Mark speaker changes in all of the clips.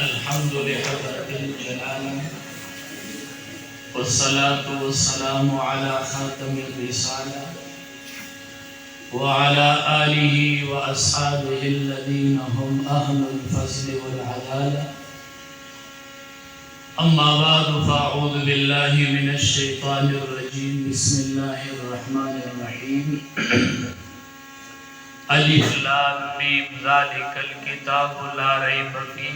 Speaker 1: الحمد لحضرة الجلالة والصلاة والسلام على خاتم الرسالة وعلى آله وأصحابه الذين هم أهل الفضل والعدالة. أما بعد فأعوذ بالله من الشيطان الرجيم. بسم الله الرحمن الرحيم. अलिफ लाम मीम ज़ालिकल किताबु ला रैब फीह।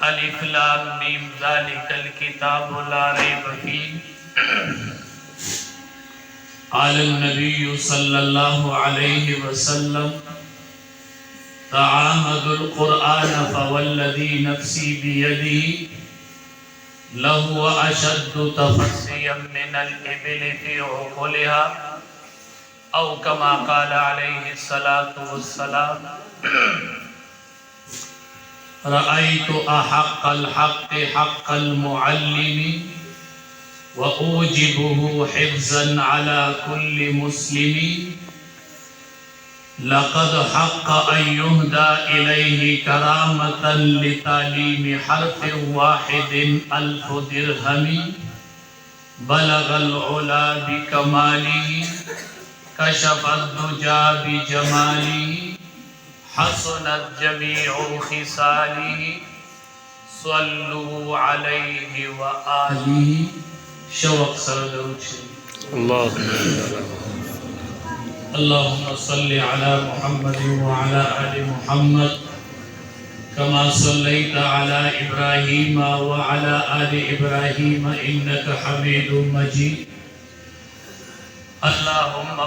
Speaker 1: अलिफ लाम मीम ज़ालिकल किताबु ला रैब फीह। क़ाल नबी सल्लल्लाहु अलैहि वसल्लम तआहदुल क़ुरआन फ़वल्लज़ी नफ़्सी बियदिही लहु अशद्दु तफ़स्सियम मिनल इबिल फ़ी उक़ुलिहा औ कमा क़ाल अलैहि सलातु वस्सलाम। रअयतु अहक़्क़ल हक़्क़ि हक़्क़ल मुअल्लिमि व ऊजिबुहु हिफ़्ज़न अला कुल्लि मुस्लिमी लक़द हक़्क़ अन युहदा इलैहि करामतन लितालीमि हर्फ़िन वाहिदिन अल्फ़ु दिरहमी बलगल उला बिकमालिही कशफ़द दुजा बिजमालिही हसनत जमीउ खिसालिही सल्लु अलैहि व आलिही। शौक़ से दरूद शरीफ। अल्लाहुम्मा सल्लि अला मुहम्मद व अला आलि मुहम्मद कमा सल्लैता अला इब्राहीम व अला आलि इब्राहीम इन्नका हमीदुम मजीद। अल्लाहुम्मा